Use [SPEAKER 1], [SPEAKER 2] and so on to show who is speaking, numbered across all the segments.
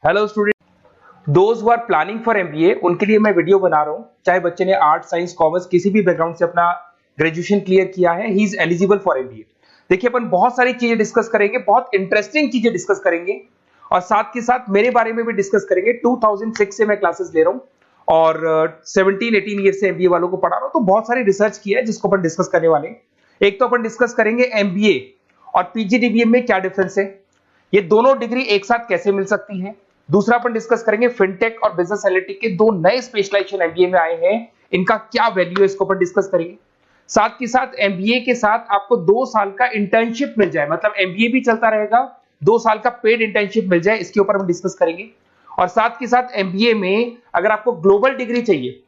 [SPEAKER 1] Hello student, those who are planning for MBA उनके लिए मैं वीडियो बना रहा हूं। चाहे बच्चे ने आर्ट, साइंस, कॉमर्स किसी भी बैकग्राउंड से अपना ग्रेजुएशन क्लियर किया है, he is eligible for MBA. देखिए, अपन बहुत सारी चीजें डिस्कस करेंगे, बहुत इंटरेस्टिंग चीजें डिस्कस करेंगे और साथ के साथ मेरे बारे में भी डिस्कस करेंगे। 2006 से मैं क्लासेस ले रहा हूं और 17-18 ईयर से एमबीए वालों को पढ़ा रहा हूं, तो बहुत सारी रिसर्च की है जिसको अपन डिस्कस करने वाले हैं। एक तो अपन डिस्कस करेंगे एमबीए और पीजीडीबीएम में क्या डिफरेंस है, ये दोनों डिग्री एक साथ कैसे मिल सकती है। दूसरा अपन डिस्कस करेंगे फिनटेक और बिजनेस एनालिटिक के दो नए स्पेशलाइजेशन एमबीए में आए हैं, इनका क्या वैल्यू है, इसको अपन डिस्कस करेंगे। साथ के साथ एमबीए के साथ आपको 2 साल का इंटर्नशिप मिल जाए, मतलब एमबीए भी चलता रहेगा, 2 साल का पेड इंटर्नशिप मिल जाए, इसके ऊपर हम डिस्कस करेंगे। और साथ के साथ एमबीए में अगर आपको ग्लोबल डिग्री चाहिए,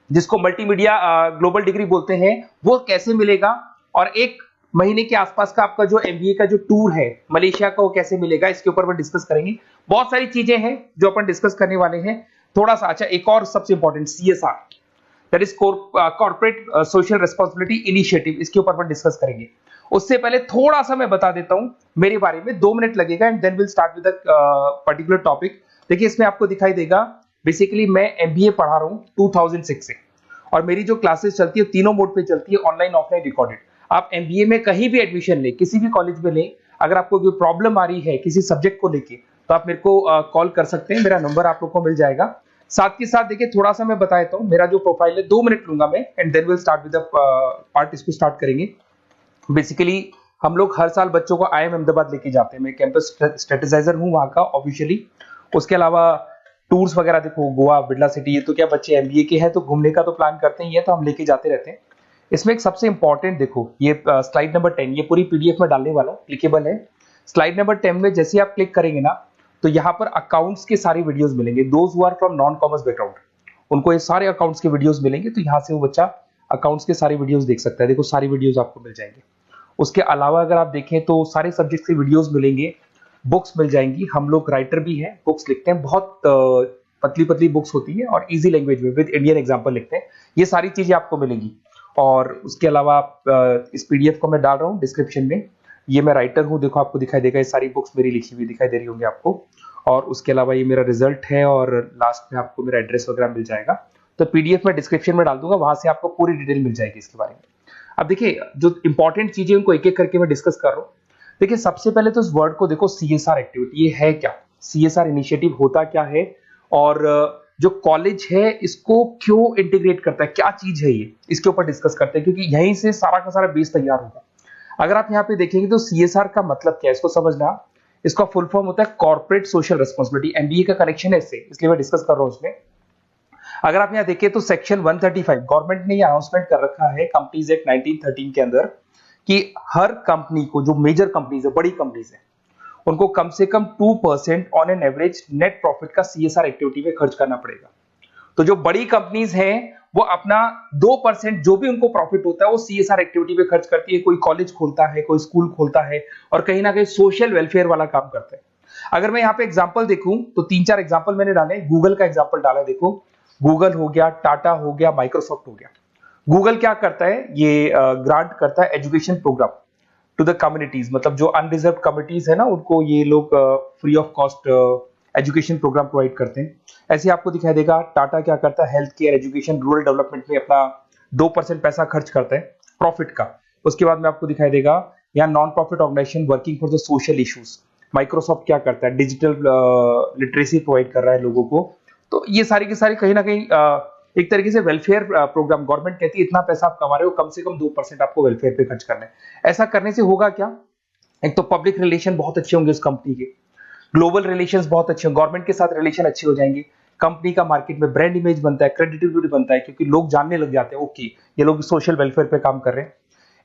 [SPEAKER 1] जिसको मल्टीमीडिया ग्लोबल डिग्री बोलते हैं, वो कैसे मिलेगा, और 1 महीने के आसपास का आपका जो एमबीए का जो टूर है मलेशिया का, वो कैसे मिलेगा, इसके ऊपर अपन डिस्कस करेंगे। बहुत सारी चीजें हैं जो अपन डिस्कस करने वाले हैं। थोड़ा सा अच्छा, एक और सबसे important CSR, that is corporate social responsibility initiative, इसके ऊपर अपन डिस्कस करेंगे। उससे पहले थोड़ा सा मैं बता देता हूं मेरे बारे में, 2 मिनट लगेगा and then will start with particular topic. देखिए, इसमें आपको दिखाई देगा बेसिकली मैं एमबीए पढ़ा रहा हूं 2006 से, और मेरी जो क्लासेस चलती है तीनों मोड पे चलती है, ऑनलाइन, ऑफलाइन, रिकॉर्डेड। आप एमबीए में कहीं भी एडमिशन लें, किसी भी कॉलेज में लें, अगर आपको कोई प्रॉब्लम आ रही है किसी सब्जेक्ट को लेके, तो आप मेरे को कॉल कर सकते हैं, मेरा नंबर आप लोग को मिल जाएगा। साथ के साथ देखिए, थोड़ा सा मैं बता देता हूं, मेरा जो प्रोफाइल है 2 मिनट लूंगा मैं and then will start with the part, इसको स्टार्ट करेंगे। बेसिकली हम लोग हर साल बच्चों को आईएम अहमदाबाद लेके जाते हैं, मैं कैंपस स्ट्रेटेजाइजर हूं वहां का ऑफिशियली। उसके अलावा टूर्स वगैरह, देखो गोवा, बिरला सिटी, ये तो क्या बच्चे एमबीए के हैं तो घूमने का तो प्लान करते ही है, तो हम लेके जाते रहते हैं। इसमें एक सबसे इंपॉर्टेंट, देखो ये स्लाइड नंबर 10, ये पूरी पीडीएफ में डालने वाला हूं, क्लिकेबल है। स्लाइड नंबर 10 में जैसे आप क्लिक करेंगे ना, तो यहाँ पर अकाउंट्स के सारे वीडियोस मिलेंगे। Those who are from non commerce background, उनको ये सारे अकाउंट्स के वीडियोस मिलेंगे, तो यहाँ से वो बच्चा अकाउंट्स के सारे वीडियोस देख सकता है। देखो, सारी वीडियोस आपको मिल जाएंगे। उसके अलावा अगर आप देखें तो सारे सब्जेक्ट के वीडियोस मिलेंगे, बुक्स मिल जाएंगी। हम लोग राइटर भी हैं, बुक्स लिखते हैं, बहुत पतली पतली बुक्स होती है और इजी लैंग्वेज में विद इंडियन एग्जांपल लिखते हैं। ये सारी चीजें आपको मिलेंगी। और उसके अलावा इस पीडीएफ को मैं डाल रहा हूँ डिस्क्रिप्शन में, ये मैं राइटर हूँ, देखो आपको दिखाई देगा, ये सारी बुक्स मेरी लिखी हुई दिखाई दे रही होंगी आपको। और उसके अलावा ये मेरा रिजल्ट है और लास्ट में आपको मेरा एड्रेस वगैरह मिल जाएगा। तो पीडीएफ में डिस्क्रिप्शन में डाल दूंगा, वहां से आपको पूरी डिटेल मिल जाएगी इसके बारे में। अब देखिए, जो इंपॉर्टेंट चीजें उनको एक एक करके मैं डिस्कस कर रहा हूँ। देखिए, सबसे पहले तो इस वर्ड को देखो, सीएसआर एक्टिविटी, ये है क्या, सीएसआर इनिशिएटिव होता क्या है, और जो कॉलेज है इसको क्यों इंटीग्रेट करता है, क्या चीज है ये, इसके ऊपर डिस्कस करते हैं, क्योंकि यहीं से सारा का सारा बेस तैयार होगा। अगर आप यहाँ पे देखेंगे तो सीएसआर का मतलब क्या है, इसको समझना। इसका फुल फॉर्म होता है कॉर्पोरेट सोशल रिस्पांसिबिलिटी। एमबीए का कनेक्शन है इससे, इसलिए मैं डिस्कस कर रहा हूँ उसमें। अगर आप यहाँ देखिए तो सेक्शन 135, गवर्नमेंट ने ये अनाउंसमेंट कर रखा है कंपनीज एक्ट 1913 के अंदर, कि हर कंपनी को, जो मेजर कंपनीज है, बड़ी कंपनीज है, उनको कम से कम 2% on an average net profit का सीएसआर एक्टिविटी में खर्च करना पड़ेगा। तो जो बड़ी कंपनीज हैं वो अपना 2% जो भी उनको प्रॉफिट होता है वो सीएसआर एक्टिविटी पे खर्च करती है। कोई कॉलेज खोलता है, कोई स्कूल खोलता है, और कहीं ना कहीं सोशल वेलफेयर वाला काम करता है। अगर मैं यहाँ पे एग्जांपल देखूं तो 3-4 एग्जांपल मैंने डाले। गूगल का एग्जांपल डाला है, देखो गूगल हो गया, टाटा हो गया, माइक्रोसॉफ्ट हो गया। गूगल क्या करता है, ये ग्रांट करता है education programme to the communities, मतलब जो अनरिजर्व कम्युनिटीज है ना, उनको ये लोग free of cost education programme provide करते हैं। ऐसे आपको दिखाई देगा टाटा क्या करता है, health care, education, rural development में अपना 2% पैसा खर्च करता है प्रॉफिट का। उसके बाद में आपको दिखाई देगा यहाँ non profit organisation working for the social issues. Microsoft क्या करता है, डिजिटल लिटरेसी प्रोवाइड कर रहा है लोगों को। तो ये सारी की सारी कहीं ना कहीं एक तरीके से वेलफेयर प्रोग्राम। गवर्नमेंट कहती है इतना पैसा आप कमा रहे हो, कम से कम 2% आपको वेलफेयर पे खर्च करना है। ऐसा करने से होगा क्या, एक तो पब्लिक रिलेशन बहुत अच्छे होंगे उस कंपनी के, ग्लोबल रिलेशंस बहुत अच्छे होंगे, गवर्नमेंट के साथ रिलेशन अच्छे हो जाएंगे, कंपनी का मार्केट में ब्रांड इमेज बनता है, क्रेडिबिलिटी बनता है, क्योंकि लोग जानने लग जाते हैं ओके ये लोग सोशल वेलफेयर पे काम कर रहे हैं।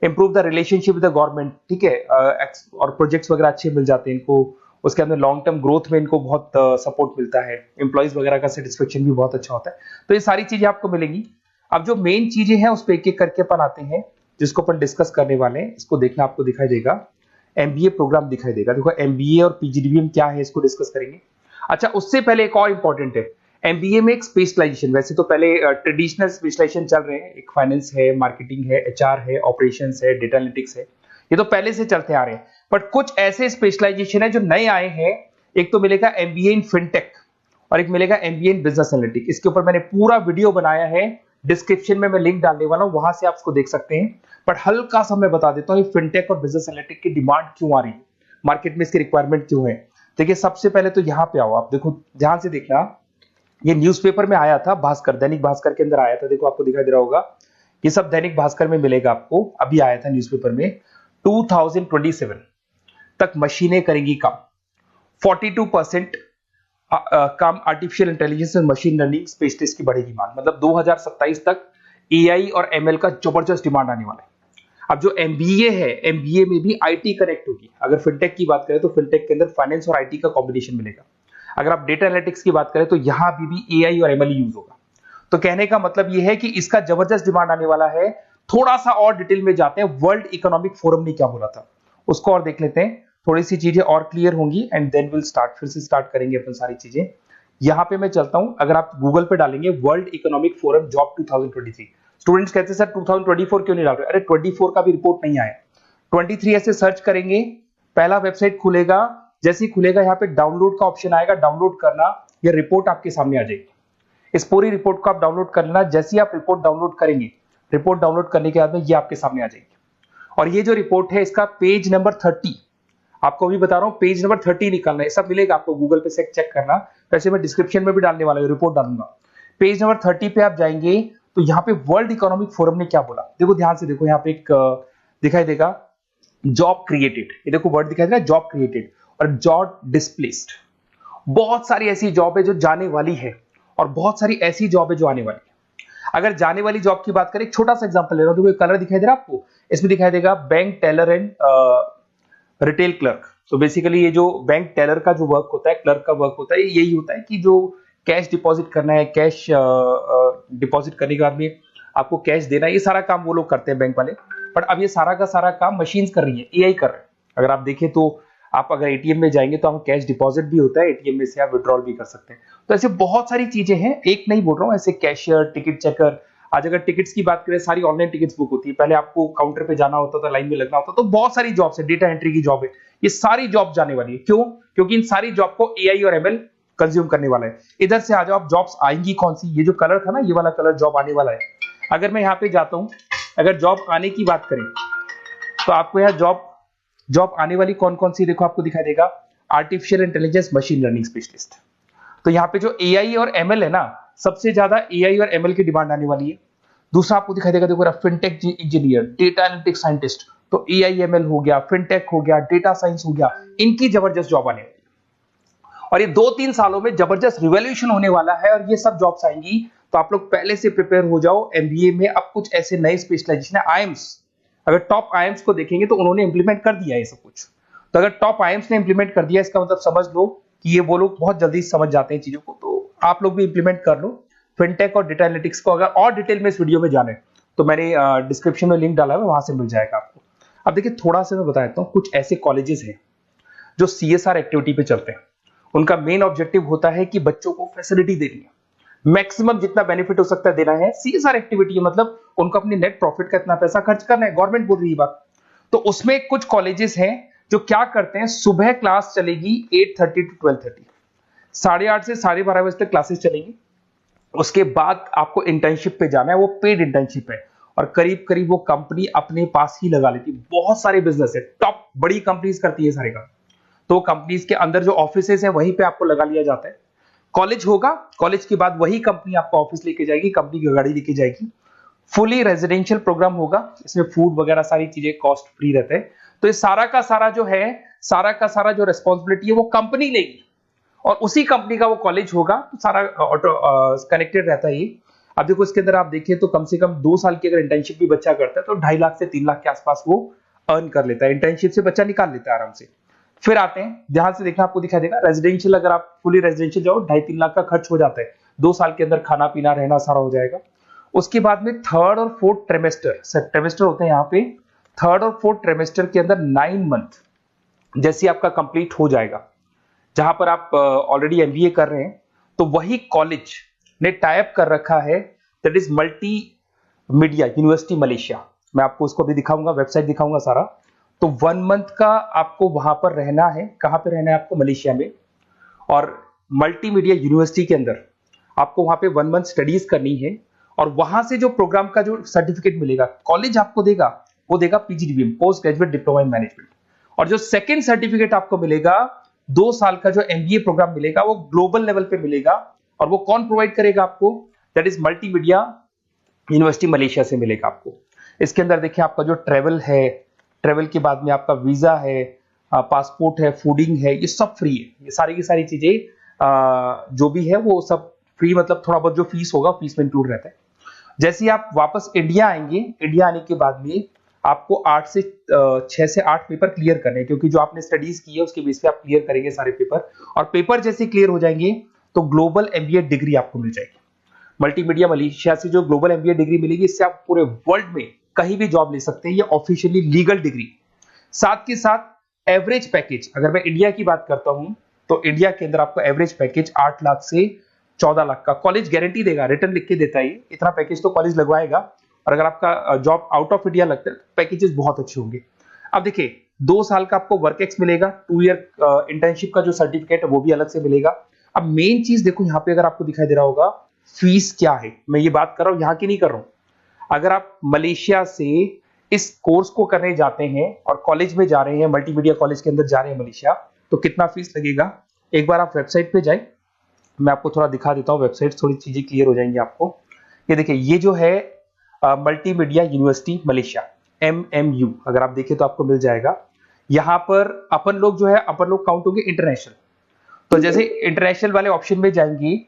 [SPEAKER 1] Improve the relationship with the government, ठीक है, और प्रोजेक्ट्स वगैरह अच्छे मिल जाते हैं इनको। उसके अंदर लॉन्ग टर्म ग्रोथ में इनको बहुत सपोर्ट मिलता है, एम्प्लॉइज वगैरह का सेटिस्फेक्शन भी बहुत अच्छा होता है। तो ये सारी चीजें आपको मिलेंगी। अब जो मेन चीजें हैं उस पर एक एक करके अपन आते हैं, जिसको अपन डिस्कस करने वाले हैं। इसको देखना, आपको दिखाई देगा एमबीए प्रोग्राम दिखाई देगा। देखो एमबीए और पीजीडीबीएम क्या है, इसको डिस्कस करेंगे। अच्छा, उससे पहले एक और इंपॉर्टेंट है, एमबीए में एक स्पेशलाइजेशन, वैसे तो पहले ट्रेडिशनल स्पेशलाइजेशन चल रहे हैं, एक फाइनेंस है, मार्केटिंग है, एचआर है, ऑपरेशंस है, डेटा एनालिटिक्स है, ये तो पहले से चलते आ रहे हैं। बट कुछ ऐसे स्पेशलाइजेशन है जो नए आए हैं। एक तो मिलेगा एमबीए इन फिनटेक, और एक मिलेगा एमबीए इन बिजनेस एनालिटिक्स। इसके ऊपर मैंने पूरा वीडियो बनाया है, डिस्क्रिप्शन में मैं लिंक डालने वाला हूं, वहां से आप उसको देख सकते हैं। बट हल्का सा मैं बता देता हूं ये फिनटेक और बिजनेस एनालिटिक्स की डिमांड क्यों आ रही है, मार्केट में इसकी रिक्वायरमेंट क्यों है। देखिए सबसे पहले तो यहाँ पे आओ, आप देखो ध्यान से देखना, ये न्यूज़पेपर में आया था, भास्कर, दैनिक भास्कर के अंदर आया था, देखो आपको दिखाई दे रहा होगा, ये सब दैनिक भास्कर में मिलेगा आपको, अभी आया था न्यूज़पेपर में। 2027 तक मशीनें करेंगी काम, 42% काम आर्टिफिशियल इंटेलिजेंस और मशीन लर्निंग स्पेशलिस्ट की बढ़ेगी मांग, मतलब 2027 तक एआई और एमएल का जबरदस्त डिमांड आने वाला है। अब जो एमबीए है, एमबीए में भी आईटी कनेक्ट होगी। अगर फिनटेक की बात करें तो फिनटेक के अंदर फाइनेंस और आईटी का कॉम्बिनेशन मिलेगा। अगर आप डेटा एनालिटिक्स की बात करें तो यहां भी एआई और एमएल यूज होगा। तो कहने का मतलब यह है कि इसका जबरदस्त डिमांड आने वाला है। थोड़ा सा और डिटेल में जाते हैं, वर्ल्ड इकोनॉमिक फोरम ने क्या बोला था उसको और देख लेते हैं, थोड़ी सी चीजें और क्लियर होंगी एंड देन विल स्टार्ट, फिर से स्टार्ट करेंगे अपन सारी चीजें। यहां पे मैं चलता हूं, अगर आप गूगल पे डालेंगे world economic forum job 2023, students कहते हैं सर 2024 क्यों नहीं डाल रहे, अरे 24 का भी रिपोर्ट नहीं आया, 23 ऐसे सर्च करेंगे, पहला वेबसाइट खुलेगा, जैसे ही खुलेगा यहाँ पे डाउनलोड का ऑप्शन आएगा, डाउनलोड करना, ये रिपोर्ट आपके सामने आ जाएगी। इस पूरी रिपोर्ट को आप डाउनलोड कर लेना, जैसे ही आप रिपोर्ट डाउनलोड करेंगे, रिपोर्ट डाउनलोड करने के बाद में ये आपके सामने आ जाएगी। और ये जो रिपोर्ट है इसका पेज नंबर 30, आपको भी बता रहा हूं पेज नंबर 30 निकालना है, सब मिलेगा आपको गूगल पे से चेक करना, वैसे मैं डिस्क्रिप्शन में भी डालने वाला हूं, रिपोर्ट डालूंगा। पेज नंबर 30 पे आप जाएंगे तो यहाँ पे वर्ल्ड इकोनॉमिक फोरम ने क्या बोला, देखो ध्यान से देखो, यहाँ पे एक दिखाई देगा जॉब क्रिएटेड, ये देखो वर्ड दिखाई दे रहा है जॉब क्रिएटेड और जॉब डिस्प्लेस्ड। बहुत सारी ऐसी जॉब है जो जाने वाली है और बहुत सारी ऐसी जॉब है जो आने वाली है। अगर जाने वाली जॉब की बात करें, एक छोटा सा एग्जांपल ले रहा हूं, देखो कलर दिखाई दे रहा है आपको, इसमें दिखाई देगा bank teller and retail clerk. तो बेसिकली ये जो बैंक टेलर का जो वर्क होता है, क्लर्क का वर्क होता है, यही होता है कि जो कैश डिपॉजिट करना है, कैश डिपॉजिट करने के बाद में आपको कैश देना है, ये सारा काम वो लोग करते हैं बैंक वाले। बट अब ये सारा का सारा काम मशीन्स कर रही है, एआई कर रहे हैं। अगर आप देखें तो आप अगर एटीएम में जाएंगे तो आपको कैश डिपॉजिट भी होता है, एटीएम में से आप विड्रॉल भी कर सकते हैं। तो ऐसे बहुत सारी चीजें हैं, एक नहीं बोल रहा हूँ, ऐसे कैशियर, टिकट चेकर, आज अगर टिकट्स की बात करें सारी ऑनलाइन टिकट्स बुक होती है, पहले आपको काउंटर पे जाना होता था, लाइन में लगना होता, तो बहुत सारी जॉब्स है, डेटा एंट्री की जॉब है, ये सारी जॉब जाने वाली है। क्यों? क्योंकि इन सारी जॉब को एआई और एमएल कंज्यूम करने वाला है। इधर से आ जाओ, आप जॉब्स आएंगी कौन सी, ये जो कलर था ना, ये वाला कलर जॉब आने वाला है। अगर मैं यहाँ पे जाता हूँ, अगर जॉब आने की बात करें तो आपको यहाँ जॉब आने वाली कौन कौन सी, देखो आपको दिखाई देगा artificial intelligence machine learning specialist. तो यहाँ पे जो एआई और एमएल है ना, सबसे ज्यादा एआई और एमएल की डिमांड आने वाली है। दूसरा आपको दिखाई देगा, देखो fintech engineer, data analytics scientist, तो एआई एमएल हो गया, फिनटेक हो गया, डेटा साइंस हो गया, इनकी जबरदस्त जॉब आने वाली है। और ये 2-3 सालों में जबरदस्त रिवॉल्यूशन होने वाला है और ये सब जॉब्स आएंगी। तो आप लोग पहले से प्रिपेयर हो जाओ। एमबीए में अब कुछ ऐसे नए स्पेशलाइजेशन है, आईएम्स, अगर टॉप आईएम्स को देखेंगे तो उन्होंने इंप्लीमेंट कर दिया है ये सब कुछ। तो अगर टॉप आईएम्स ने इंप्लीमेंट कर दिया, इसका मतलब समझ लो कि ये वो लोग बहुत जल्दी समझ जाते हैं चीजों को, तो आप लोग भी इंप्लीमेंट कर लो फिनटेक और डेटा एनालिटिक्स को। अगर और डिटेल में इस वीडियो में जाने तो मैंने डिस्क्रिप्शन में लिंक डाला है, वहां से मिल जाएगा आपको। अब देखिए थोड़ा सा मैं बता देता हूँ, कुछ ऐसे कॉलेजेस हैं जो सीएसआर एक्टिविटी पे चलते हैं। उनका मेन ऑब्जेक्टिव होता है कि बच्चों को फैसिलिटी देनी है, मैक्सिमम जितना बेनिफिट हो सकता है देना है। सीएसआर एक्टिविटी मतलब उनको अपनी नेट प्रॉफिट का इतना पैसा खर्च करना है, गवर्नमेंट बोल रही है बात। तो उसमें कुछ कॉलेजेस हैं जो क्या करते हैं, सुबह क्लास चलेगी 8:30 to 12:30, 8:30 से 12:30 बजे तक क्लासेस चलेंगी। उसके बाद आपको इंटर्नशिप पे जाना है, वो पेड इंटर्नशिप है और करीब करीब वो कंपनी अपने पास ही लगा लेती है। बहुत सारे बिजनेस है, टॉप बड़ी कंपनीज करती है सारे काम। तो कंपनीज के अंदर जो ऑफिसेज है वहीं पे आपको लगा लिया जाता है। कॉलेज होगा, कॉलेज के बाद वही कंपनी आपको ऑफिस लेके जाएगी, कंपनी की गाड़ी लेके जाएगी। फुली रेजिडेंशियल प्रोग्राम होगा, इसमें फूड वगैरह सारी चीजें कॉस्ट फ्री रहते हैं। तो ये सारा का सारा जो है, सारा का सारा जो रेस्पॉन्सिबिलिटी है वो कंपनी लेगी और उसी कंपनी का वो कॉलेज होगा। तो सारा ऑटो कनेक्टेड रहता है ये। अब देखो इसके अंदर आप देखिए तो कम से कम 2 साल की अगर इंटर्नशिप भी बच्चा करता है तो 2.5 लाख से 3 लाख के आसपास वो अर्न कर लेता है, इंटर्नशिप से बच्चा निकाल लेता है आराम से। फिर आते हैं, ध्यान से देखना, आपको दिखाई देगा रेजिडेंशियल, अगर आप फुली रेजिडेंशियल जाओ 2.5-3 लाख का खर्च हो जाता है, 2 साल के अंदर खाना पीना रहना सारा हो जाएगा। उसके बाद में 3rd और 4th ट्रेमेस्टर होते हैं यहाँ पे। 3rd और 4th ट्रेमेस्टर के अंदर 9 मंथ जैसे आपका कंप्लीट हो जाएगा, जहां पर आप ऑलरेडी एमबीए कर रहे हैं, तो वही कॉलेज ने टाइप कर रखा है, that is multi media university Malaysia. मैं आपको उसको भी दिखाऊंगा, वेबसाइट दिखाऊंगा सारा। तो 1 मंथ का आपको वहां पर रहना है। कहां पे रहना है आपको? मलेशिया में। और मल्टीमीडिया यूनिवर्सिटी के अंदर आपको वहां पे 1 मंथ स्टडीज करनी है और वहां से जो प्रोग्राम का जो सर्टिफिकेट मिलेगा कॉलेज आपको देगा, वो देगा PGDBM, post graduate diploma in management. और जो सेकंड सर्टिफिकेट आपको मिलेगा 2 साल का जो एमबीए प्रोग्राम मिलेगा वो ग्लोबल लेवल पे मिलेगा। और वो कौन प्रोवाइड करेगा आपको? That is multimedia university Malaysia से मिलेगा आपको। इसके अंदर देखिए आपका जो ट्रेवल है, ट्रेवल के बाद में आपका वीजा है, पासपोर्ट है, फूडिंग है, ये सब फ्री है। ये सारी की सारी चीजें जो भी है वो सब फ्री, मतलब थोड़ा बहुत जो फीस होगा फीस में इंक्लूड रहता है। जैसे ही आप वापस इंडिया आएंगे, इंडिया आने के बाद में आपको 6 से 8 पेपर क्लियर करने हैं, क्योंकि जो आपने स्टडीज की है उसके बेस पे आप क्लियर करेंगे सारे पेपर। और पेपर जैसे क्लियर हो जाएंगे तो ग्लोबल एमबीए डिग्री आपको मिल जाएगी। मल्टीमीडिया मलेशिया से जो ग्लोबल एमबीए डिग्री मिलेगी, इससे आप पूरे वर्ल्ड में कहीं भी जॉब ले सकते हैं। ये ऑफिशियली लीगल डिग्री। साथ के साथ एवरेज पैकेज, अगर मैं इंडिया की बात करता हूं तो इंडिया के अंदर आपको एवरेज पैकेज 8 लाख से 14 लाख का कॉलेज गारंटी देगा, रिटर्न लिख के देता है। इतना पैकेज तो कॉलेज लगवाएगा। और अगर आपका जॉब आउट ऑफ इंडिया लगता है तो पैकेजेस बहुत अच्छे होंगे। अब देखिए 2 साल का आपको वर्क एक्स मिलेगा, 2 ईयर इंटर्नशिप का जो सर्टिफिकेट है वो भी अलग से मिलेगा। अब मेन चीज देखो यहाँ पे, अगर आपको दिखाई दे रहा होगा फीस क्या है, मैं ये बात कर रहा हूं यहाँ की नहीं कर रहा हूं। अगर आप मलेशिया से इस कोर्स को करने जाते हैं और कॉलेज में जा रहे हैं, मल्टीमीडिया कॉलेज के अंदर जा रहे हैं मलेशिया, तो कितना फीस लगेगा? एक बार आप वेबसाइट पे जाए, मैं आपको थोड़ा दिखा देता हूँ वेबसाइट, थोड़ी चीजें क्लियर हो जाएंगी आपको। ये देखिए, ये जो है मल्टीमीडिया यूनिवर्सिटी मलेशिया, MMU, अगर आप देखें तो आपको मिल जाएगा। यहाँ पर अपन लोग जो है, अपन लोग काउंट होंगे इंटरनेशनल। तो जैसे इंटरनेशनल वाले ऑप्शन में जाएंगे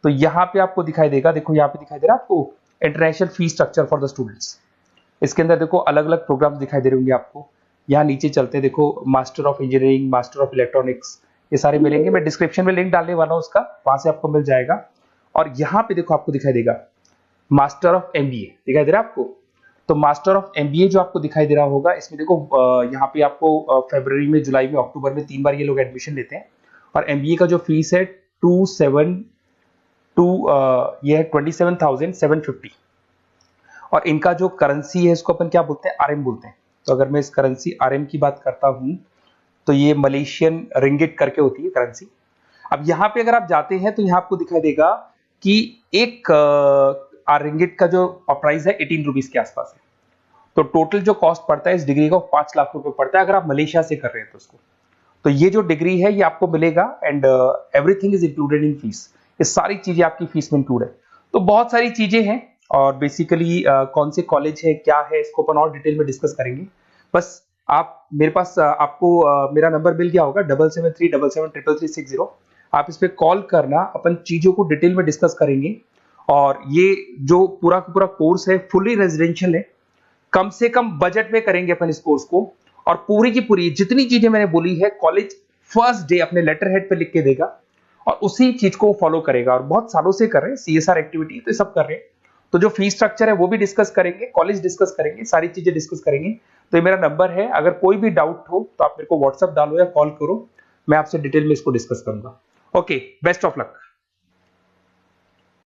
[SPEAKER 1] तो यहाँ पे आपको दिखाई देगा, देखो यहाँ पे दिखाई दे रहा है आपको international fee structure for the students. इसके अंदर देखो अलग अलग प्रोग्राम दिखाई दे रहे होंगे आपको। यहाँ नीचे चलते हैं, देखो master of engineering, master of electronics, ये सारे मिलेंगे। मैं डिस्क्रिप्शन में लिंक डालने वाला हूँ उसका, वहां से आपको मिल जाएगा। और यहाँ पे देखो आपको दिखाई देगा मास्टर ऑफ एमबीए, दिखाई दे रहा है आपको। तो मास्टर ऑफ एमबीए जो आपको दिखाई दे रहा होगा, इसमें देखो यहाँ पे आपको फरवरी में, जुलाई में, अक्टूबर में 3 बार ये लोग एडमिशन लेते हैं। और एमबीए का जो फीस है 27,750। और इनका जो करेंसी है इसको अपन क्या बोलते हैं? RM बोलते हैं। तो अगर मैं इस करेंसी RM की बात करता हूं तो ये मलेशियन रिंगिट करके होती है करेंसी। अब यहाँ पे अगर आप जाते हैं तो यहाँ आपको दिखाई देगा कि एक रिंगिट का जो प्राइस है 18 रुपीज के आसपास है। तो टोटल जो कॉस्ट पड़ता है इस डिग्री का 5 लाख रुपए पड़ता है, अगर आप मलेशिया से कर रहे हैं तो उसको। तो ये जो डिग्री है ये आपको मिलेगा and everything is included in fees. ये सारी चीजें आपकी फीस में इंक्लूड है। तो बहुत सारी चीजें हैं और बेसिकली कौन से कॉलेज है, क्या है, इसको अपन और डिटेल में डिस्कस करेंगे। बस आप मेरे पास आपको मेरा नंबर मिल गया होगा 7737773360। आप इस पे कॉल करना, अपन चीजों को डिटेल में डिस्कस करेंगे। और ये जो पूरा का पूरा कोर्स है फुली रेजिडेंशियल है, कम से कम बजट में करेंगे अपन इस कोर्स को। और पूरी की पूरी जितनी चीजें मैंने बोली है कॉलेज फर्स्ट डे अपने लेटर हेड पे लिख के देगा और उसी चीज को फॉलो करेगा। और बहुत सालों से कर रहे हैं, CSR एक्टिविटी तो सब कर रहे हैं। तो जो फीस स्ट्रक्चर है वो भी डिस्कस करेंगे, कॉलेज डिस्कस करेंगे, सारी चीजें डिस्कस करेंगे। तो ये मेरा नंबर है, अगर कोई भी डाउट हो तो आप मेरे को व्हाट्सएप डालो या कॉल करो, मैं आपसे डिटेल में इसको डिस्कस करूंगा। Okay, best of luck.